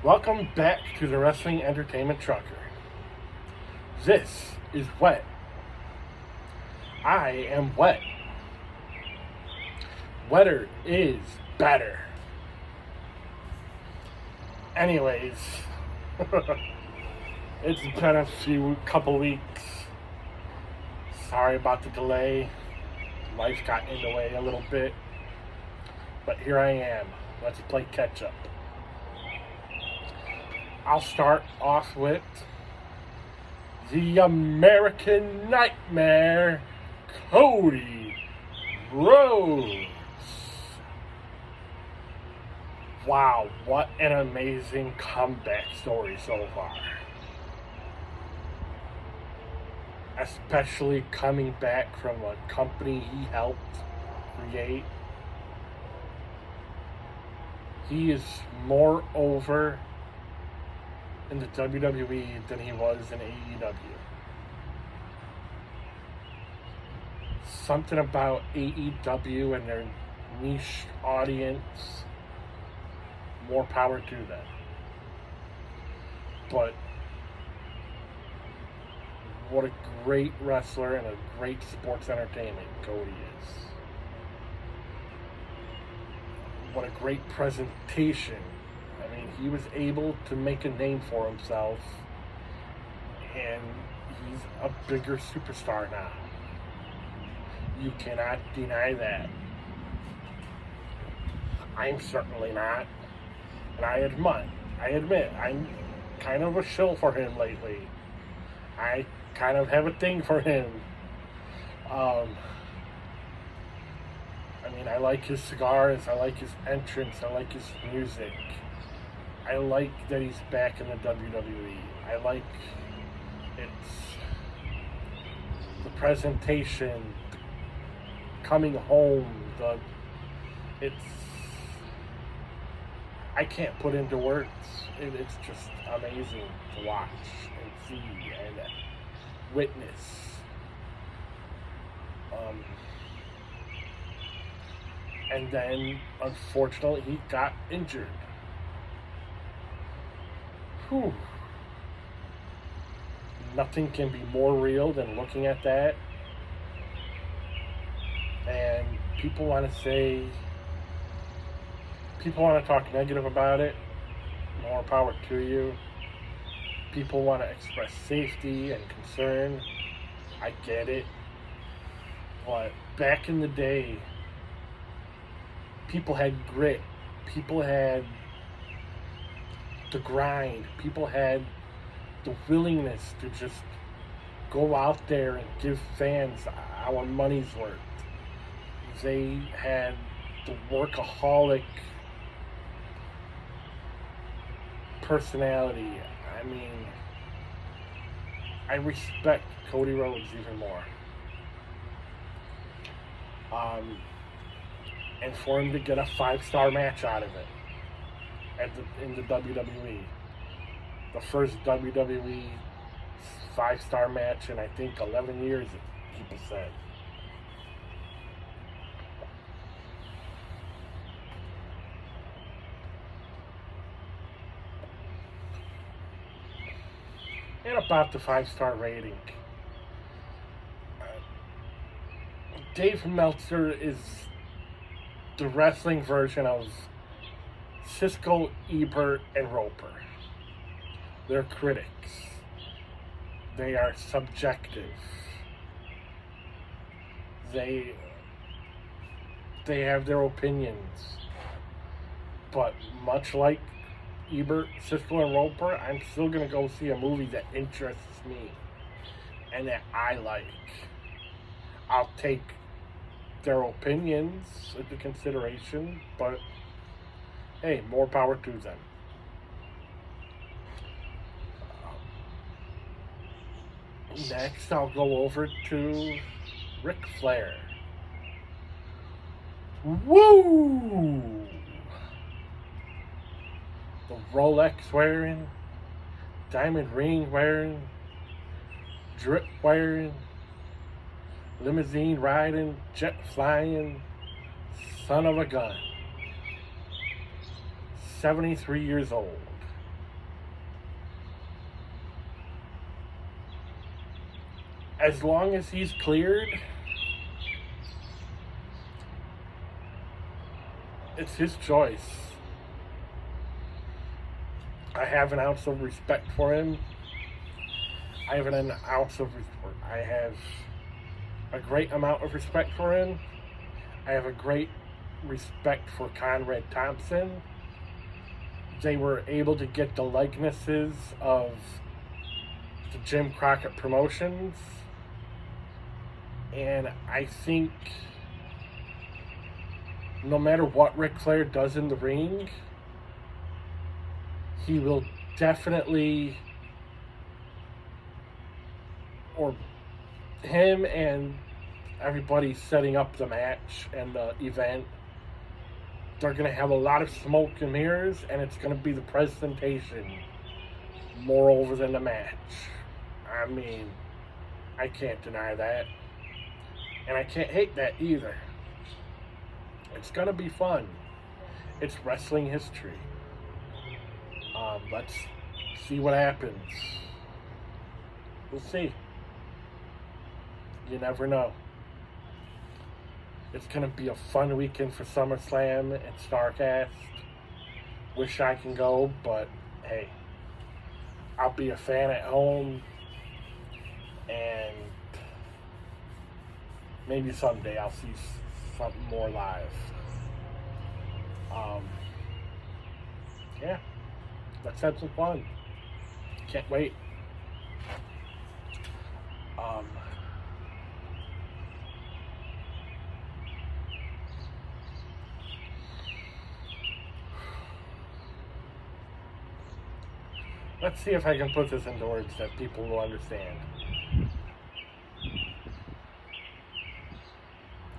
Welcome back to the Wrestling Entertainment Trucker. This is Wet. I am wet. Wetter is better. Anyways, it's been a couple weeks. Sorry about the delay. Life got in the way a little bit. But here I am. Let's play catch up. I'll start off with the American Nightmare, Cody Rhodes. Wow, what an amazing comeback story so far. Especially coming back from a company he helped create. He is more over in the WWE than he was in AEW. Something about AEW and their niche audience, more power to them. But what a great wrestler and a great sports entertainment Cody is. What a great presentation. I mean, he was able to make a name for himself, and he's a bigger superstar now. You cannot deny that. I'm certainly not. And I admit, I'm kind of a shill for him lately. I kind of have a thing for him. I like his cigars, I like his entrance, I like his music. I like that he's back in the WWE. I like the presentation, coming home, I can't put into words. It's just amazing to watch and see and witness. And then, unfortunately, he got injured. Whew. Nothing can be more real than looking at that. And people want to talk negative about it. More power to you. People want to express safety and concern. I get it. But back in the day, people had grit. People had the grind. People had the willingness to just go out there and give fans our money's worth. They had the workaholic personality. I respect Cody Rhodes even more. And for him to get a 5-star match out of it in the WWE. The first WWE 5-star match in, I think, 11 years, people said. And about the 5-star rating. Dave Meltzer is the wrestling version of Siskel, Ebert, and Roper. They're critics. They are subjective. They have their opinions. But much like Ebert, Siskel, and Roper, I'm still going to go see a movie that interests me and that I like. I'll take their opinions into consideration, but hey, more power to them. Next, I'll go over to Ric Flair. Woo! The Rolex wearing, diamond ring wearing, drip wearing, limousine riding, jet flying, son of a gun. 73 years old. as long as he's cleared, it's his choice. I have an ounce of respect for him. I have a great amount of respect for him. I have a great respect for Conrad Thompson. They were able to get the likenesses of the Jim Crockett Promotions. And I think no matter what Ric Flair does in the ring, he will definitely, or him and everybody setting up the match and the event, they're going to have a lot of smoke and mirrors, and it's going to be the presentation moreover than the match. I mean, I can't deny that. And I can't hate that either. It's going to be fun. It's wrestling history. Let's see what happens. We'll see. You never know. It's going to be a fun weekend for SummerSlam and StarCast. Wish I can go, but hey, I'll be a fan at home, and maybe someday I'll see something more live. Yeah, let's have some fun. Can't wait. Let's see if I can put this into words that people will understand.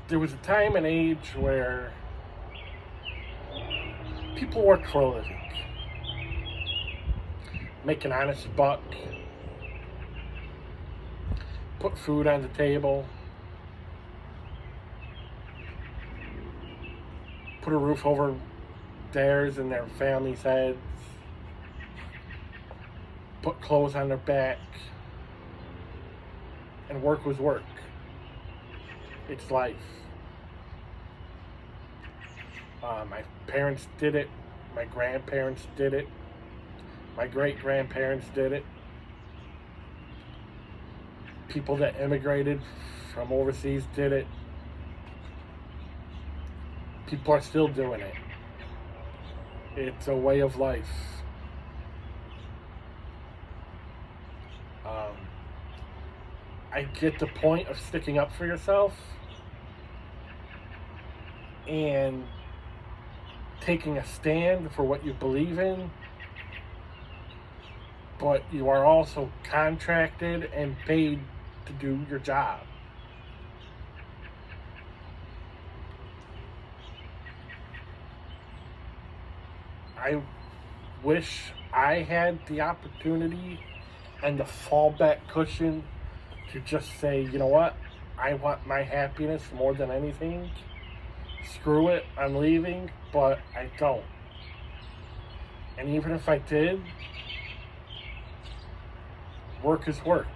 There was a time and age where people worked for a living. Make an honest buck. Put food on the table. Put a roof over theirs and their family's heads. Put clothes on their back. And work was work. It's life. My parents did it. My grandparents did it. My great-grandparents did it. People that immigrated from overseas did it. People are still doing it. It's a way of life. I get the point of sticking up for yourself and taking a stand for what you believe in, but you are also contracted and paid to do your job. I wish I had the opportunity and the fallback cushion to just say, you know what, I want my happiness more than anything. Screw it, I'm leaving, but I don't. And even if I did, work is work.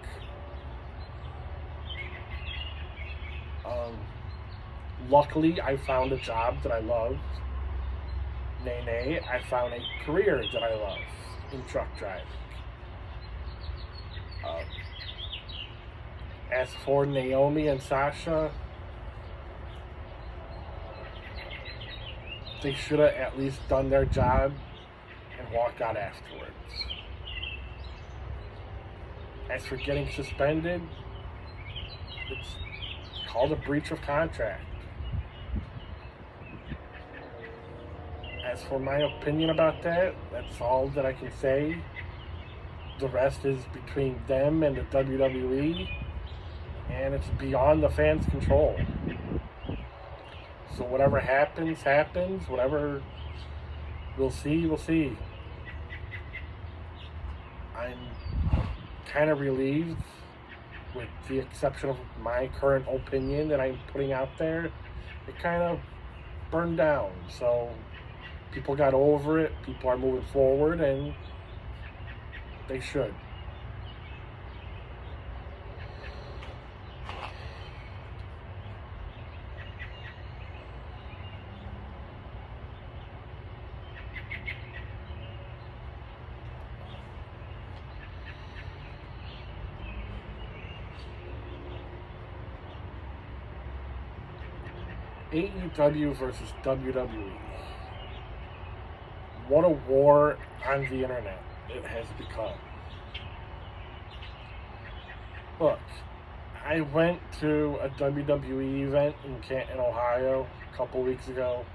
Luckily, I found a job that I loved. Nay, I found a career that I love in truck driving. As for Naomi and Sasha, they should have at least done their job and walked out afterwards. As for getting suspended, it's called a breach of contract. As for my opinion about that, that's all that I can say. The rest is between them and the WWE, and it's beyond the fans' control. So whatever happens, happens. Whatever we'll see. I'm kind of relieved, with the exception of my current opinion that I'm putting out there. It kind of burned down, so people got over it. People are moving forward, and they should. AEW versus WWE. What a war on the internet it has become. Look, I went to a WWE event in Canton, Ohio a couple weeks ago.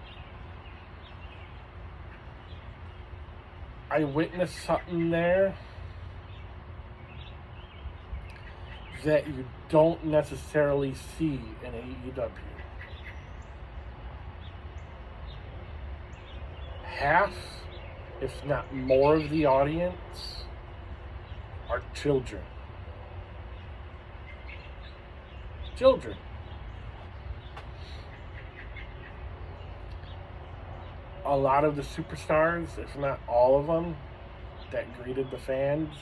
I witnessed something there that you don't necessarily see in AEW. Half, if not more, of the audience are children. Children. A lot of the superstars, if not all of them, that greeted the fans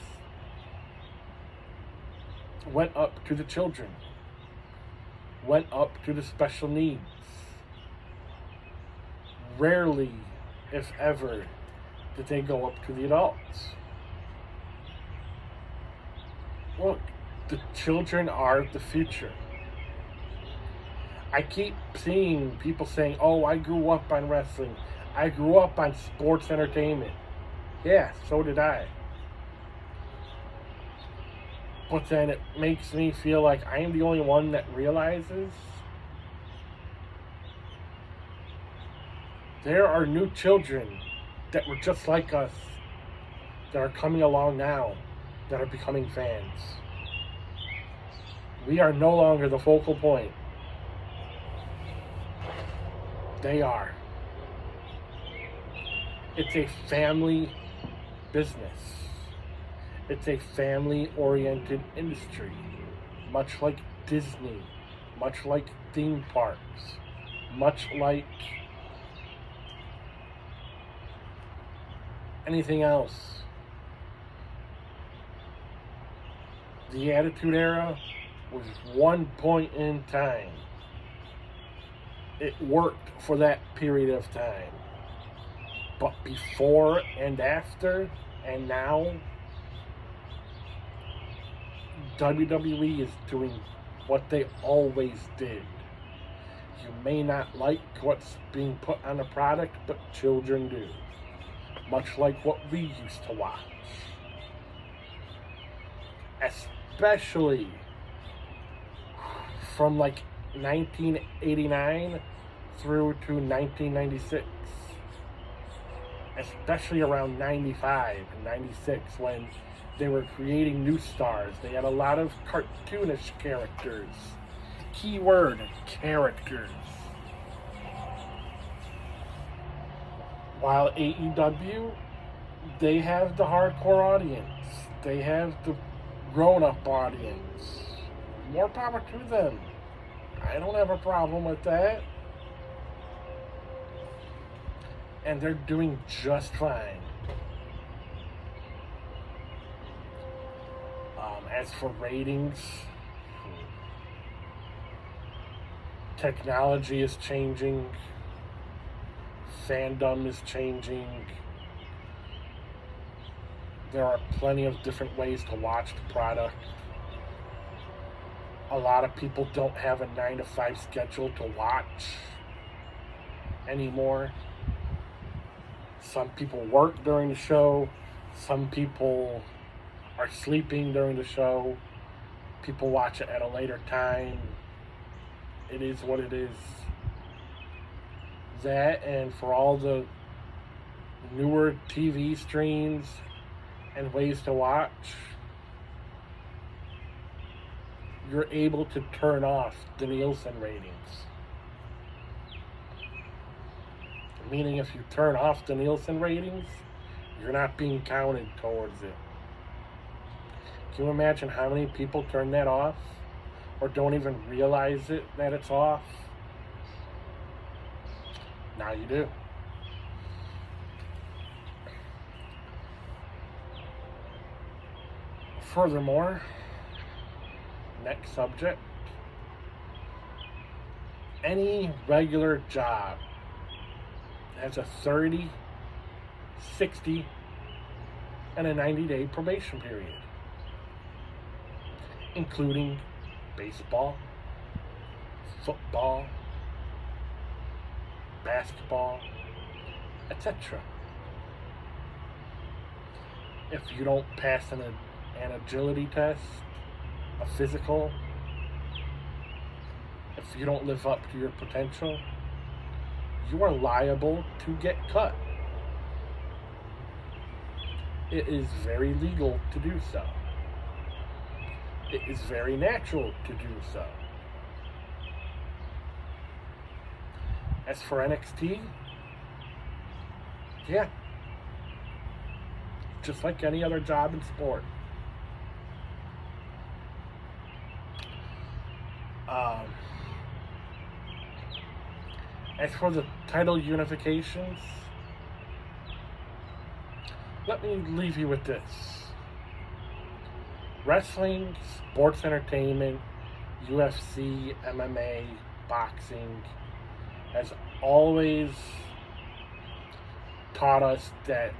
went up to the children, went up to the special needs. Rarely, if ever, did they go up to the adults. Look, the children are the future. I keep seeing people saying, oh, I grew up on wrestling. I grew up on sports entertainment. Yeah, so did I. But then it makes me feel like I am the only one that realizes there are new children that were just like us that are coming along now that are becoming fans. We are no longer the focal point. They are. It's a family business. It's a family-oriented industry, much like Disney, much like theme parks, much like anything else. The Attitude Era was one point in time. It worked for that period of time. But before and after and now, WWE is doing what they always did. You may not like what's being put on the product, but children do. Much like what we used to watch. Especially from like 1989 through to 1996. Especially around 95 and 96 when they were creating new stars. They had a lot of cartoonish characters. Keyword, characters. While AEW, they have the hardcore audience. They have the grown-up audience. More power to them. I don't have a problem with that. And they're doing just fine. As for ratings, technology is changing. Fandom is changing. There are plenty of different ways to watch the product. A lot of people don't have a 9-to-5 schedule to watch anymore. Some people work during the show. Some people are sleeping during the show. People watch it at a later time. It is what it is. That, and for all the newer TV streams and ways to watch, you're able to turn off the Nielsen ratings. Meaning if you turn off the Nielsen ratings, you're not being counted towards it. Can you imagine how many people turn that off? Or don't even realize it that it's off? Now you do. Furthermore, next subject. Any regular job has a 30, 60, and a 90-day probation period, including baseball, football, basketball, etc. If you don't pass an agility test, a physical, if you don't live up to your potential, you are liable to get cut. It is very legal to do so. It is very natural to do so. As for NXT, yeah, just like any other job in sport. As for the title unifications, let me leave you with this. Wrestling, sports entertainment, UFC, MMA, boxing has always taught us that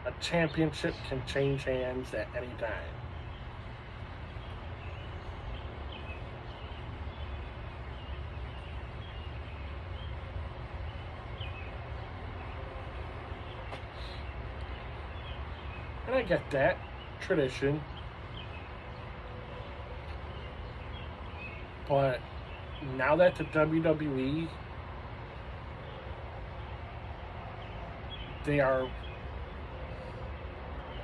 a championship can change hands at any time. And I get that. Tradition. But now that the WWE, they are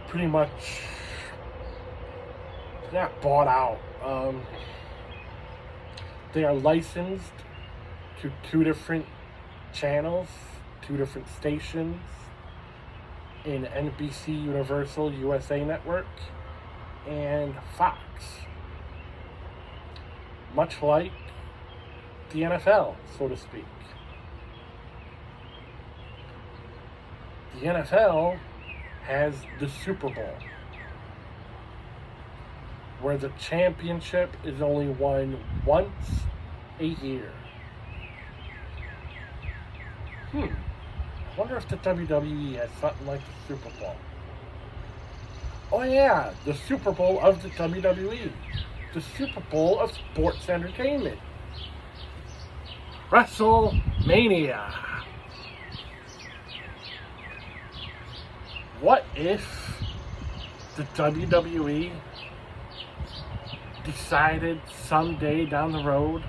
pretty much not bought out. They are licensed to 2 different channels, 2 different stations in NBC Universal USA Network and Fox. Much like the NFL, so to speak. The NFL has the Super Bowl, where the championship is only won once a year. I wonder if the WWE has something like the Super Bowl. Oh yeah, the Super Bowl of the WWE. The Super Bowl of sports entertainment. WrestleMania. What if the WWE decided someday down the road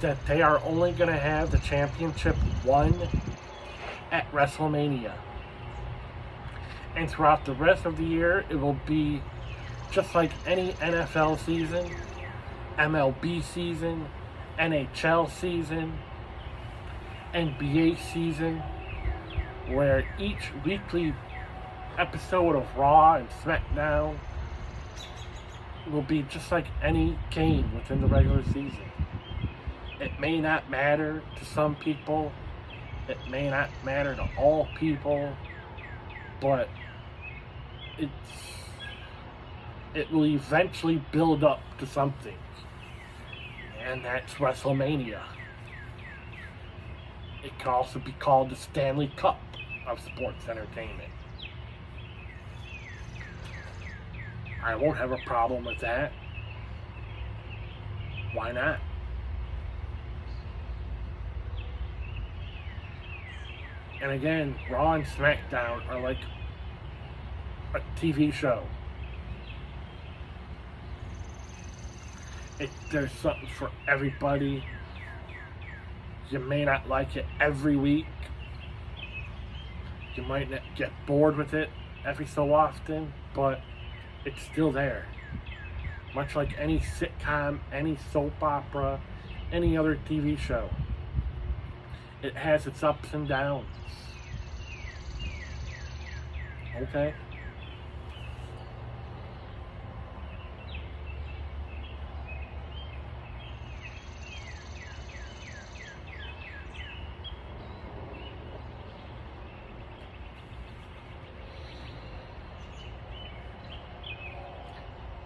that they are only going to have the championship won at WrestleMania? And throughout the rest of the year, it will be just like any NFL season, MLB season, NHL season, NBA season, where each weekly episode of Raw and SmackDown will be just like any game within the regular season. It may not matter to some people, it may not matter to all people, but it will eventually build up to something. And that's WrestleMania. It can also be called the Stanley Cup of sports entertainment. I won't have a problem with that. Why not? And again, Raw and SmackDown are like a TV show. There's something for everybody. You may not like it every week. You might not get bored with it every so often, but it's still there. Much like any sitcom, any soap opera, any other TV show. It has its ups and downs. Okay?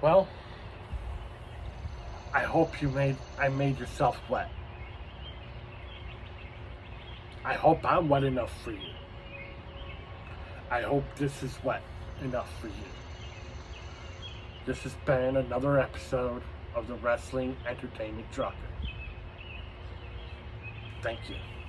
Well, I hope I made yourself wet. I hope I'm wet enough for you. I hope this is wet enough for you. This has been another episode of the Wrestling Entertainment Trucker. Thank you.